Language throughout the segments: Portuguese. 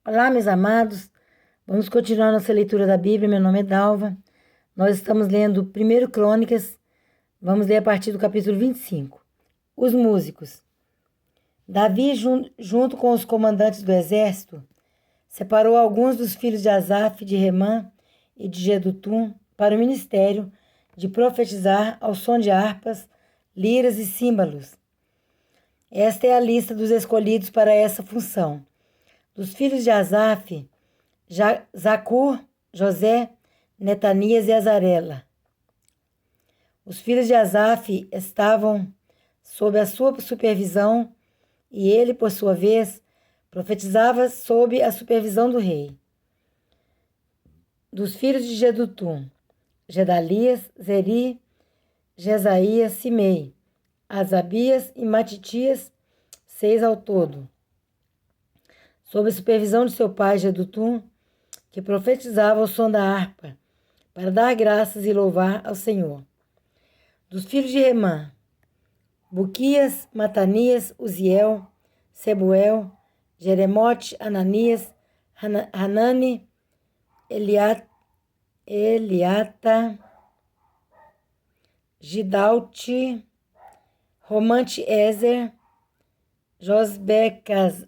Olá, meus amados. Vamos continuar nossa leitura da Bíblia. Meu nome é Dalva. Nós estamos lendo 1 Crônicas. Vamos ler a partir do capítulo 25. Os músicos. Davi, junto com os comandantes do exército, separou alguns dos filhos de Asaf, de Remã e de Jedutum para o ministério de profetizar ao som de harpas, liras e símbolos. Esta é a lista dos escolhidos para essa função. Dos filhos de Asaf, Zacur, José, Netanias e Azarela. Os filhos de Asaf estavam sob a sua supervisão e ele, por sua vez, profetizava sob a supervisão do rei. Dos filhos de Jedutum, Gedalias, Zeri, Jesaías, Simei, Asabias e Matitias, 6 ao todo. Sob a supervisão de seu pai Jedutum, que profetizava ao som da harpa, para dar graças e louvar ao Senhor. Dos filhos de Remã, Buquias, Matanias, Uziel, Sebuel, Jeremote, Ananias, Hanani, Eliata, Gidalte, Romante Ezer, Josbecasa,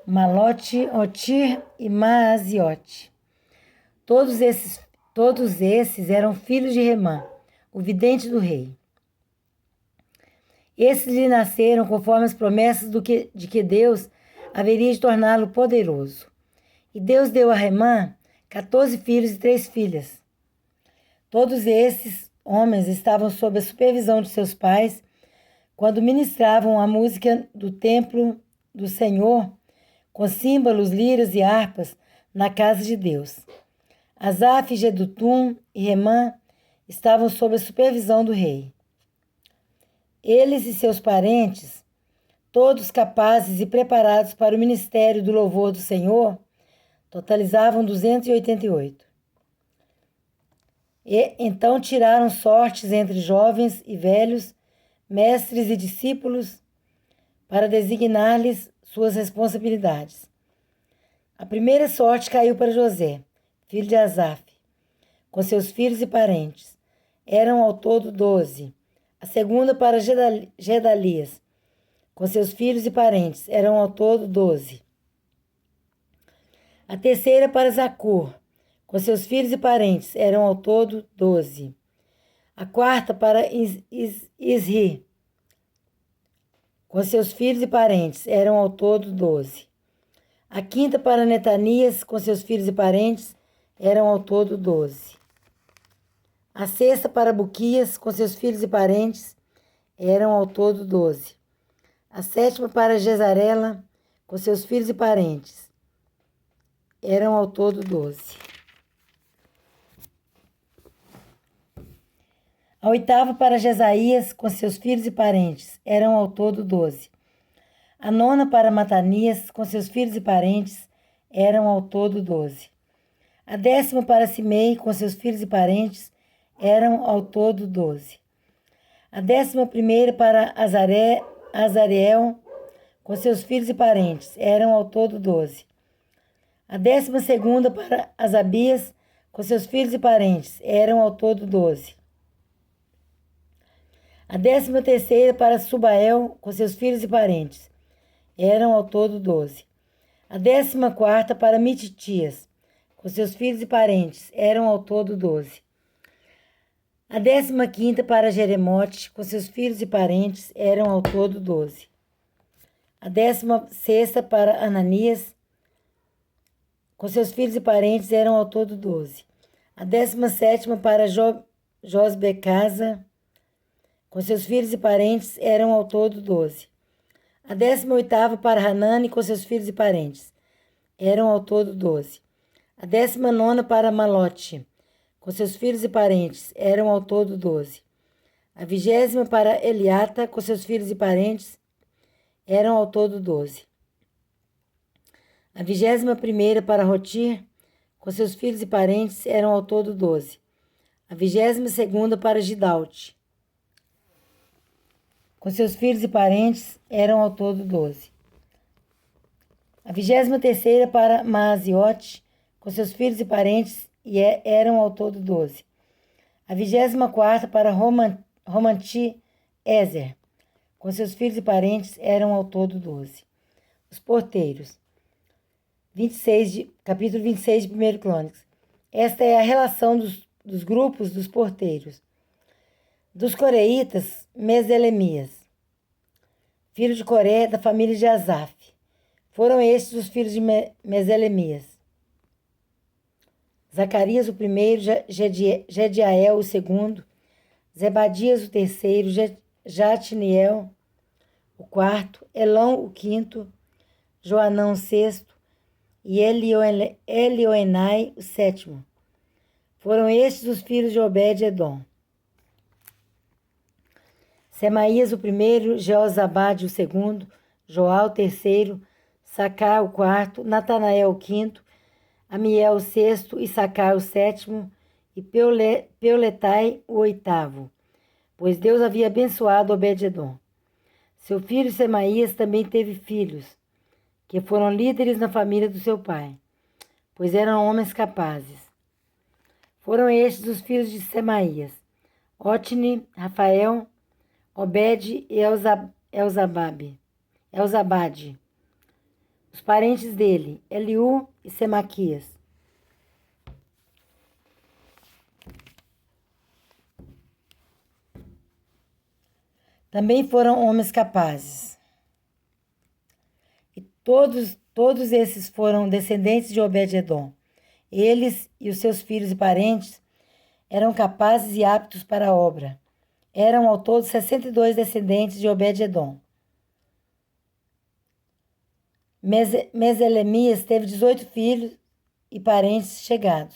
Malote, Otir e Maaziote. Todos esses eram filhos de Remã, o vidente do rei. Esses lhe nasceram conforme as promessas de que Deus haveria de torná-lo poderoso. E Deus deu a Remã 14 filhos e 3 filhas. Todos esses homens estavam sob a supervisão de seus pais quando ministravam a música do templo do Senhor com símbolos, liras e harpas na casa de Deus. Asaf, Jedutum e Remã estavam sob a supervisão do rei. Eles e seus parentes, todos capazes e preparados para o ministério do louvor do Senhor, totalizavam 288. E então tiraram sortes entre jovens e velhos, mestres e discípulos, para designar-lhes suas responsabilidades. A primeira sorte caiu para José, filho de Asaf, com seus filhos e parentes. Eram ao todo 12. A segunda para Gedalias, com seus filhos e parentes. Eram ao todo 12. A terceira para Zacur, com seus filhos e parentes. Eram ao todo 12. A quarta para Isri, com seus filhos e parentes. Eram ao todo 12. A quinta para Netanias, com seus filhos e parentes. Eram ao todo 12. A sexta para Buquias, com seus filhos e parentes. Eram ao todo 12. A sétima para Jezarela, com seus filhos e parentes. Eram ao todo 12. A oitava para Jesaías, com seus filhos e parentes. Eram ao todo 12. A nona para Matanias, com seus filhos e parentes. Eram ao todo 12. A décima para Simei, com seus filhos e parentes. Eram ao todo 12. A 11ª para Azareel, com seus filhos e parentes. Eram ao todo 12. A 12ª para Asabias, com seus filhos e parentes. Eram ao todo 12. A 13ª para Subael, com seus filhos e parentes. Eram ao todo 12. A 14ª para Mititias, com seus filhos e parentes. Eram ao todo 12. A 15ª para Jeremote, com seus filhos e parentes. Eram ao todo 12. A 16ª para Ananias, com seus filhos e parentes. Eram ao todo 12. A 17ª para Josbecasa, com seus filhos e parentes. Eram ao todo 12. A 18ª para Hanani, com seus filhos e parentes. Eram ao todo 12. A 19ª para Malote, com seus filhos e parentes. Eram ao todo 12. A 20ª para Eliata, com seus filhos e parentes. Eram ao todo 12. A 21ª para Rotir, com seus filhos e parentes. Eram ao todo 12. A 22ª para Gidalte, com seus filhos e parentes. Eram ao todo 12. A 23ª para Maaziote, com seus filhos e parentes, e eram ao todo 12. A 24ª para Romanti-Ezer, com seus filhos e parentes, eram ao todo 12. Os porteiros. Capítulo 26 de 1 Crônicas. Esta é a relação dos grupos dos porteiros. Dos coreitas, Meselemias, filho de Coré, da família de Asaf. Foram estes os filhos de Meselemias: Zacarias o primeiro, Jediael o segundo, Zebadias o terceiro, Jatniel o quarto, Elão o quinto, Joanão o sexto e Elioenai o sétimo. Foram estes os filhos de Obed-edom: Semaías o primeiro, Jeozabade o segundo, Joá o terceiro, Sacar o quarto, Natanael o quinto, Amiel o sexto, Issacar o sétimo e Peuletai o oitavo, pois Deus havia abençoado Obed-edom. Seu filho Semaías também teve filhos, que foram líderes na família do seu pai, pois eram homens capazes. Foram estes os filhos de Semaías: Otni, Rafael, Obed e Elzabade. Os parentes dele, Eliú e Semaquias. Também foram homens capazes. E todos esses foram descendentes de Obed-edom. Eles e os seus filhos e parentes eram capazes e aptos para a obra. Eram ao todo 62 descendentes de Obed-edom. Meselemias teve 18 filhos e parentes chegados,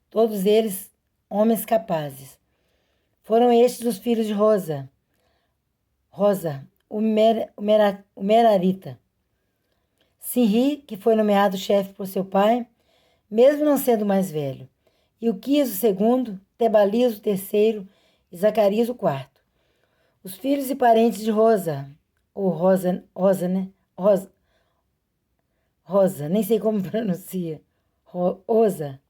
todos eles homens capazes. Foram estes os filhos de Rosa, o Merarita. Sinri, que foi nomeado chefe por seu pai, mesmo não sendo mais velho. Ilquias o segundo, Tebalias o terceiro e Zacarias o quarto. Os filhos e parentes de Rosa, ou Rosa, nem sei como pronuncia, Osa.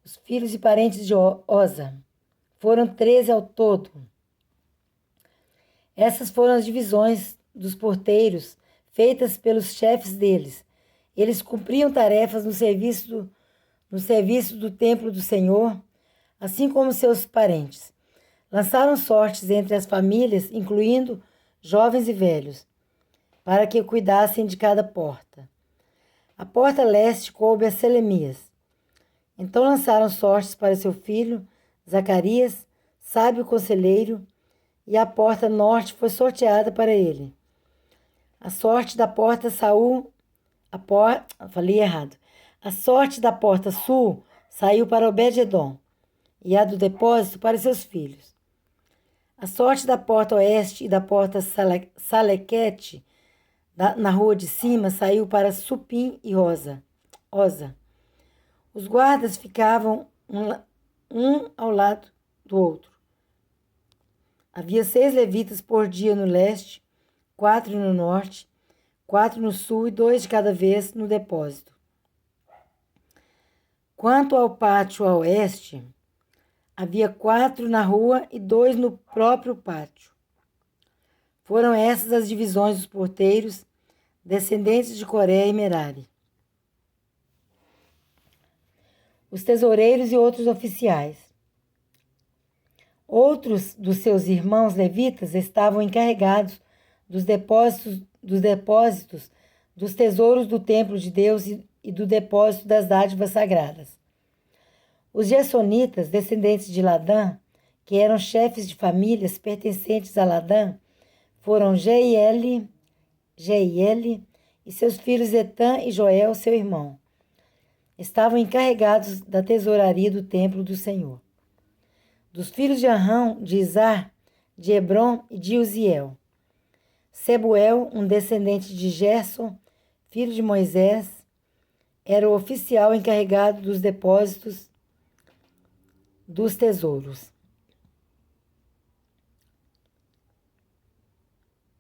Os filhos e parentes de Osa foram 13 ao todo. Essas foram as divisões dos porteiros feitas pelos chefes deles. Eles cumpriam tarefas no serviço do templo do Senhor, assim como seus parentes. Lançaram sortes entre as famílias, incluindo jovens e velhos, para que cuidassem de cada porta. A porta leste coube a Selemias. Então lançaram sortes para seu filho, Zacarias, sábio conselheiro, e a porta norte foi sorteada para ele. A sorte da porta A sorte da porta sul saiu para Obed-edom, e a do depósito para seus filhos. A sorte da porta oeste e da porta Salequete, na rua de cima, saiu para Supim e Osa. Os guardas ficavam um ao lado do outro. Havia 6 levitas por dia no leste, 4 no norte, 4 no sul e 2 de cada vez no depósito. Quanto ao pátio a oeste, havia 4 na rua e 2 no próprio pátio. Foram essas as divisões dos porteiros, descendentes de Coré e Merari. Os tesoureiros e outros oficiais. Outros dos seus irmãos levitas estavam encarregados dos depósitos dos tesouros do templo de Deus e do depósito das dádivas sagradas. Os gersonitas, descendentes de Ladã, que eram chefes de famílias pertencentes a Ladã, foram Jeiel e seus filhos Etã e Joel, seu irmão. Estavam encarregados da tesouraria do templo do Senhor. Dos filhos de Arão, de Izar, de Hebron e de Uziel: Sebuel, um descendente de Gerson, filho de Moisés, era o oficial encarregado dos depósitos dos tesouros.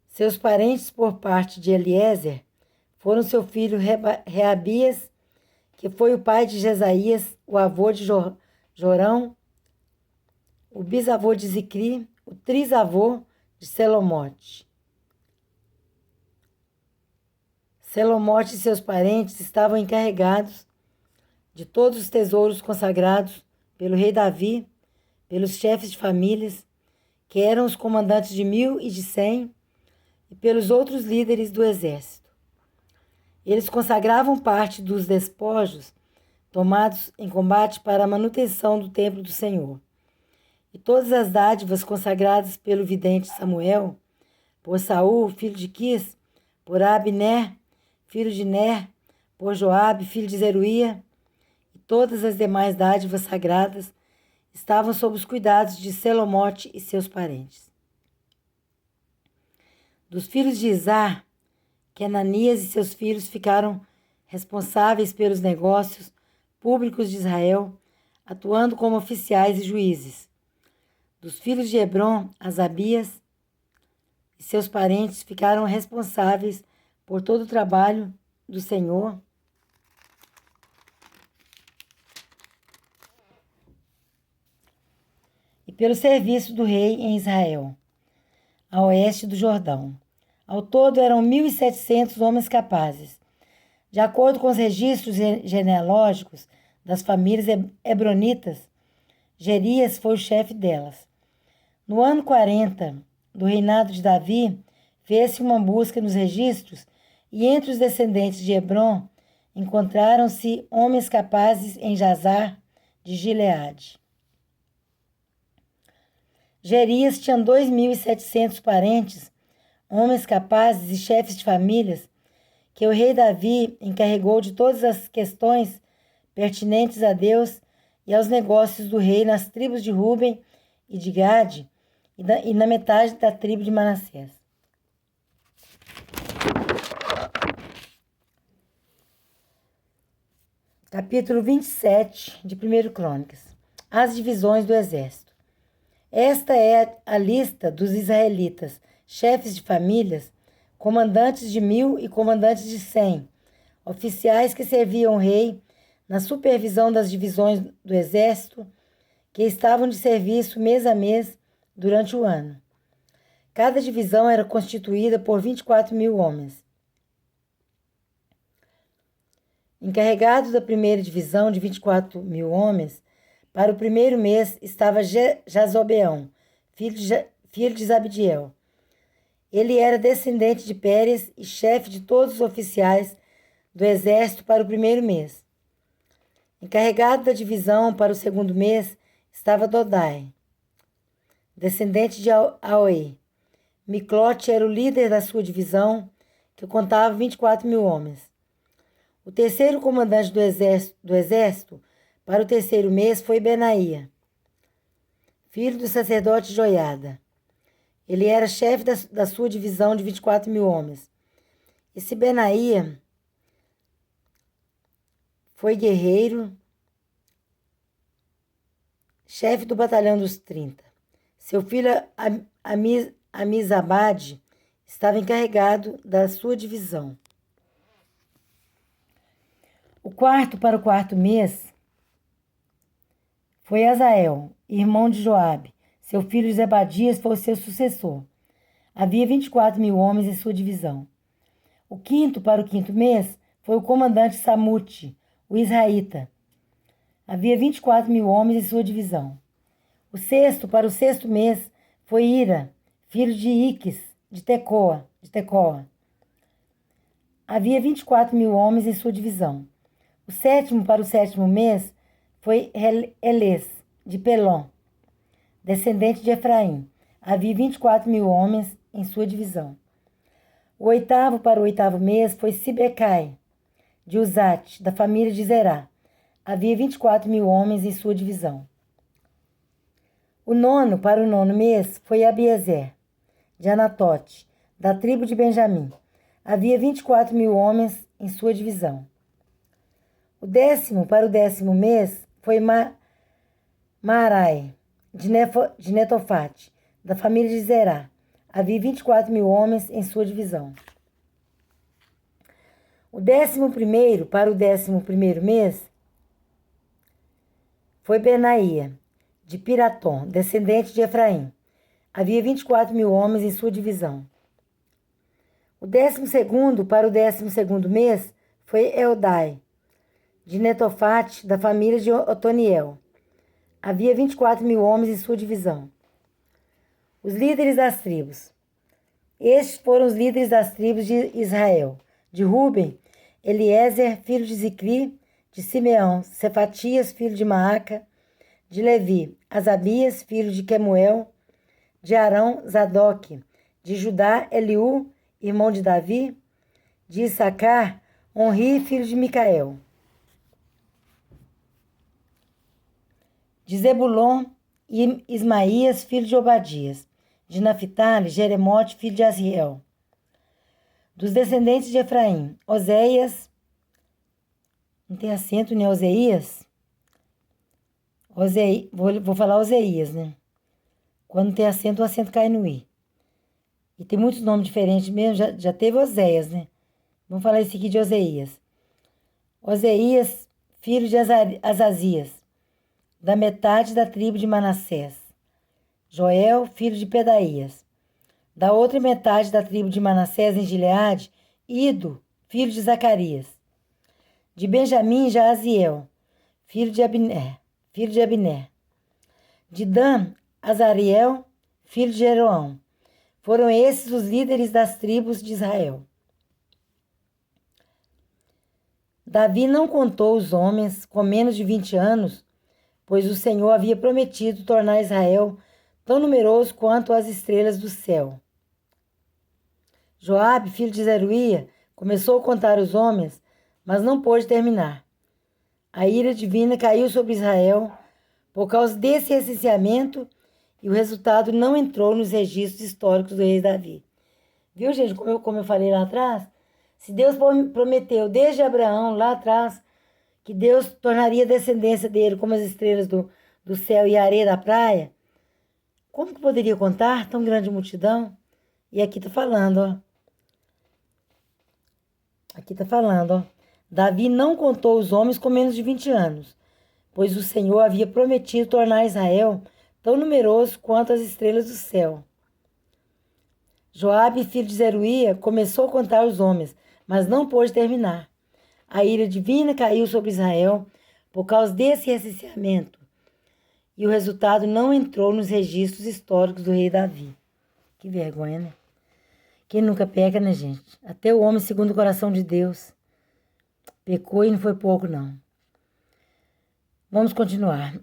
Seus parentes por parte de Eliezer foram seu filho Reabias, que foi o pai de Jesaías, o avô de Jorão, o bisavô de Zicri, o trisavô de Selomote. Selomote e seus parentes estavam encarregados de todos os tesouros consagrados pelo rei Davi, pelos chefes de famílias, que eram os comandantes de 1.000 e de 100, e pelos outros líderes do exército. Eles consagravam parte dos despojos tomados em combate para a manutenção do templo do Senhor. E todas as dádivas consagradas pelo vidente Samuel, por Saul, filho de Quis, por Abner, filho de Ner, por Joabe, filho de Zeruia, e todas as demais dádivas sagradas estavam sob os cuidados de Selomote e seus parentes. Dos filhos de Izar, Kenanias e seus filhos ficaram responsáveis pelos negócios públicos de Israel, atuando como oficiais e juízes. Dos filhos de Hebron, Asabias e seus parentes ficaram responsáveis por todo o trabalho do Senhor e pelo serviço do rei em Israel, a oeste do Jordão. Ao todo eram 1.700 homens capazes. De acordo com os registros genealógicos das famílias hebronitas, Jerias foi o chefe delas. No ano 40 do reinado de Davi, fez-se uma busca nos registros e entre os descendentes de Hebron encontraram-se homens capazes em Jazar de Gileade. Jerias tinha 2.700 parentes, homens capazes e chefes de famílias, que o rei Davi encarregou de todas as questões pertinentes a Deus e aos negócios do rei nas tribos de Ruben e de Gade e na metade da tribo de Manassés. Capítulo 27 de 1 Crônicas. As divisões do exército. Esta é a lista dos israelitas, chefes de famílias, comandantes de 1.000 e comandantes de 100, oficiais que serviam o rei na supervisão das divisões do exército, que estavam de serviço mês a mês durante o ano. Cada divisão era constituída por 24.000 homens. Encarregado da primeira divisão de 24.000 homens, para o primeiro mês estava Jazobeão, filho de Zabdiel. Ele era descendente de Pérez e chefe de todos os oficiais do exército para o primeiro mês. Encarregado da divisão para o segundo mês estava Dodai, descendente de Aoi. Miclote era o líder da sua divisão, que contava 24.000 homens. O terceiro comandante do exército para o terceiro mês foi Benaia, filho do sacerdote Joiada. Ele era chefe da sua divisão de 24.000 homens. Esse Benaia foi guerreiro, chefe do batalhão dos 30. Seu filho Amizabade estava encarregado da sua divisão. Para o quarto mês foi Azael, irmão de Joabe. Seu filho Zebadias foi o seu sucessor. Havia 24.000 homens em sua divisão. Para o quinto mês foi o comandante Samute, o israelita. Havia 24.000 homens em sua divisão. Para o sexto mês foi Ira, filho de Iques, de Tecoa. Havia 24.000 homens em sua divisão. Para o sétimo mês foi Elês, de Pelon, descendente de Efraim. Havia 24.000 homens em sua divisão. Para o oitavo mês foi Sibecai, de Uzate, da família de Zerá. Havia 24.000 homens em sua divisão. Para o nono mês foi Abiezer, de Anatote, da tribo de Benjamim. Havia 24.000 homens em sua divisão. Para o décimo mês foi Maarai, de Netofate, da família de Zerá. Havia 24.000 homens em sua divisão. O 11º para o 11º mês foi Benaía, de Piratom, descendente de Efraim. Havia 24.000 homens em sua divisão. O 12º para o 12º mês foi Eldai, de Netofate, da família de Otoniel. Havia 24.000 homens em sua divisão. Os líderes das tribos. Estes foram os líderes das tribos de Israel. De Ruben, Eliezer, filho de Zicri. De Simeão, Cefatias, filho de Maaca. De Levi, Asabias, filho de Quemuel. De Arão, Zadok. De Judá, Eliú, irmão de Davi. De Issacar, Onri, filho de Micael. De Zebulon, Ismaías, filho de Obadias. De Naphtali, Jeremote, filho de Aziel. Dos descendentes de Efraim, Oséias, não tem acento, né? Oséias? Vou falar Oséias, né? Quando tem acento, o acento cai no i. E tem muitos nomes diferentes mesmo, já teve Oséias, né? Vamos falar esse aqui de Oséias. Oséias, filho de Azazias, da metade da tribo de Manassés. Joel, filho de Pedaías. Da outra metade da tribo de Manassés em Gileade, Ido, filho de Zacarias. De Benjamim, Jaaziel, filho de Abner. De Dan, Azariel, filho de Jeroão. Foram esses os líderes das tribos de Israel. Davi não contou os homens com menos de 20 anos, pois o Senhor havia prometido tornar Israel tão numeroso quanto as estrelas do céu. Joabe, filho de Zeruia, começou a contar os homens, mas não pôde terminar. A ira divina caiu sobre Israel por causa desse recenseamento e o resultado não entrou nos registros históricos do rei Davi. Viu, gente, como eu falei lá atrás? Se Deus prometeu desde Abraão, lá atrás, que Deus tornaria a descendência dele como as estrelas do céu e a areia da praia, como que poderia contar tão grande multidão? E aqui está falando, ó. Davi não contou os homens com menos de 20 anos, pois o Senhor havia prometido tornar Israel tão numeroso quanto as estrelas do céu. Joabe, filho de Zeruia, começou a contar os homens, mas não pôde terminar. A ira divina caiu sobre Israel por causa desse recenseamento, e o resultado não entrou nos registros históricos do rei Davi. Que vergonha, né? Quem nunca peca, né, gente? Até o homem segundo o coração de Deus pecou e não foi pouco, não. Vamos continuar.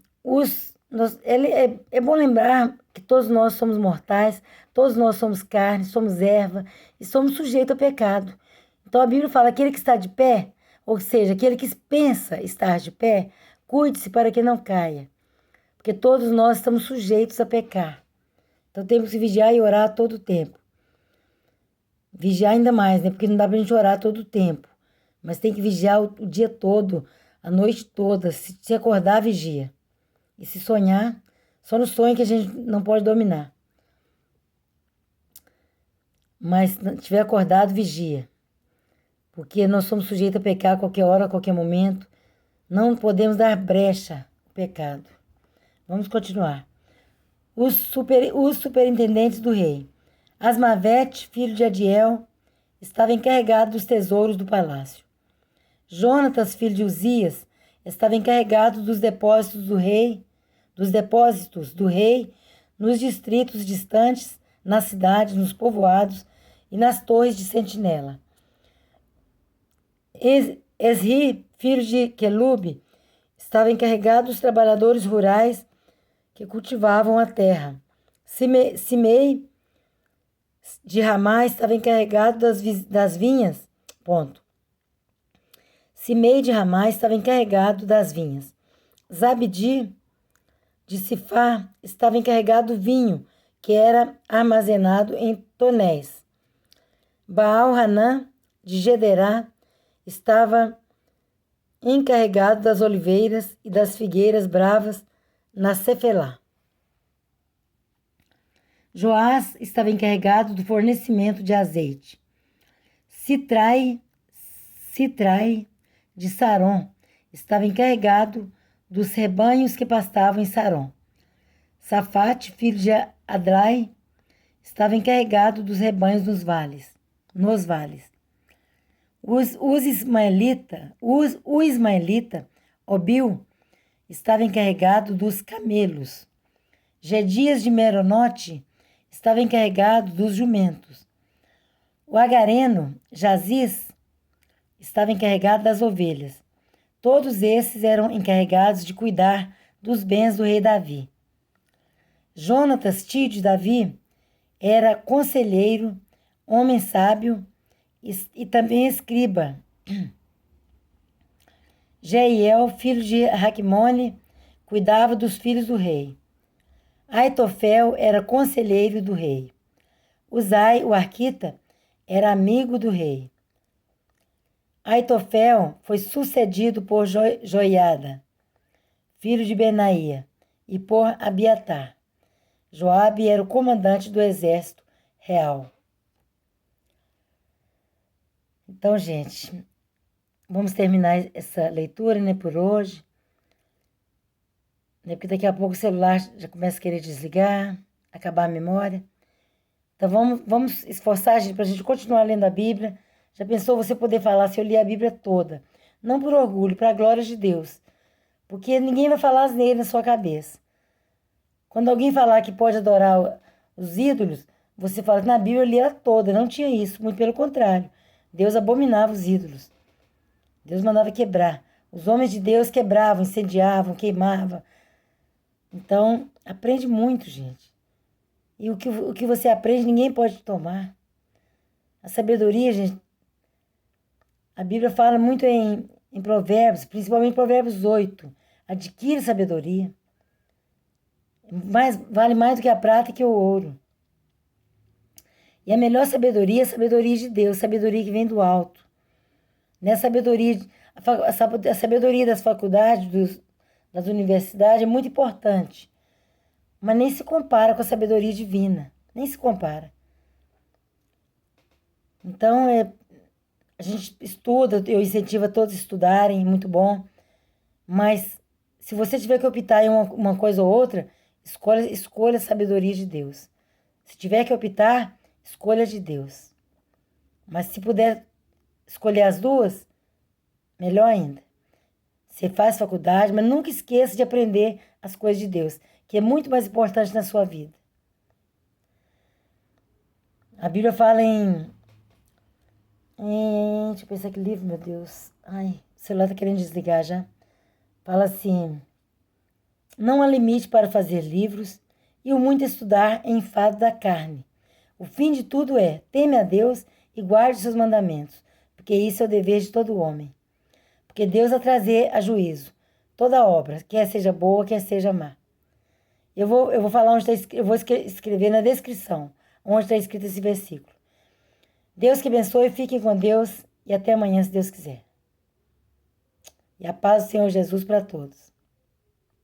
É bom lembrar que todos nós somos mortais, todos nós somos carne, somos erva e somos sujeitos ao pecado. Então a Bíblia fala: aquele que está de pé, ou seja, aquele que pensa estar de pé, cuide-se para que não caia. Porque todos nós estamos sujeitos a pecar. Então temos que vigiar e orar todo o tempo. Vigiar ainda mais, né? Porque não dá pra gente orar todo o tempo. Mas tem que vigiar o dia todo, a noite toda. Se acordar, vigia. E se sonhar, só no sonho que a gente não pode dominar. Mas se estiver acordado, vigia. Porque nós somos sujeitos a pecar a qualquer hora, a qualquer momento. Não podemos dar brecha ao pecado. Vamos continuar. Os superintendentes do rei. Asmavete, filho de Adiel, estava encarregado dos tesouros do palácio. Jonatas, filho de Uzias, estava encarregado dos depósitos do rei, nos distritos distantes, nas cidades, nos povoados e nas torres de sentinela. Esri, filho de Quelube, estava encarregado dos trabalhadores rurais que cultivavam a terra. Simei de Ramá estava encarregado das vinhas. Simei de Ramá estava encarregado das vinhas. Zabdi de Sifá estava encarregado do vinho, que era armazenado em tonéis. Baal-Hanã de Gederá estava encarregado das oliveiras e das figueiras bravas na Cefelá. Joás estava encarregado do fornecimento de azeite. Sitrai de Saron estava encarregado dos rebanhos que pastavam em Saron. Safate, filho de Adlai, estava encarregado dos rebanhos nos vales. O ismaelita, Obil, estava encarregado dos camelos. Gedias de Meronote estava encarregado dos jumentos. O agareno, Jaziz, estava encarregado das ovelhas. Todos esses eram encarregados de cuidar dos bens do rei Davi. Jonatas, tio de Davi, era conselheiro, homem sábio e também escriba. Jeiel, filho de Raquimone, cuidava dos filhos do rei. Aitofel era conselheiro do rei. Uzai, o arquita, era amigo do rei. Aitofel foi sucedido por Joiada, filho de Benaia, e por Abiatar. Joabe era o comandante do exército real. Então, gente, vamos terminar essa leitura, né, por hoje. Porque daqui a pouco o celular já começa a querer desligar, acabar a memória. Então vamos esforçar, gente, para a gente continuar lendo a Bíblia. Já pensou você poder falar se eu li a Bíblia toda? Não por orgulho, para a glória de Deus. Porque ninguém vai falar asneira na sua cabeça. Quando alguém falar que pode adorar os ídolos, você fala que na Bíblia eu li ela toda. Não tinha isso, muito pelo contrário. Deus abominava os ídolos. Deus mandava quebrar. Os homens de Deus quebravam, incendiavam, queimavam. Então, aprende muito, gente. E o que você aprende, ninguém pode tomar. A sabedoria, gente, a Bíblia fala muito em Provérbios, principalmente Provérbios 8. Adquire sabedoria. Vale mais do que a prata e que o ouro. E a melhor sabedoria é a sabedoria de Deus, sabedoria que vem do alto. Não é a sabedoria das faculdades, das universidades é muito importante. Mas nem se compara com a sabedoria divina. Nem se compara. Então, a gente estuda, eu incentivo a todos a estudarem, muito bom. Mas, se você tiver que optar em uma coisa ou outra, escolha a sabedoria de Deus. Se tiver que optar, escolha de Deus. Mas se puder escolher as duas, melhor ainda. Você faz faculdade, mas nunca esqueça de aprender as coisas de Deus, que é muito mais importante na sua vida. A Bíblia fala deixa eu pensar que livro, meu Deus. Ai, o celular tá querendo desligar já. Fala assim: não há limite para fazer livros, e o muito estudar é enfado da carne. O fim de tudo é: teme a Deus e guarde seus mandamentos, porque isso é o dever de todo homem. Porque Deus vai trazer a juízo toda obra, quer seja boa, quer seja má. Eu vou falar onde está, eu vou escrever na descrição, onde está escrito esse versículo. Deus que abençoe, fiquem com Deus e até amanhã, se Deus quiser. E a paz do Senhor Jesus para todos.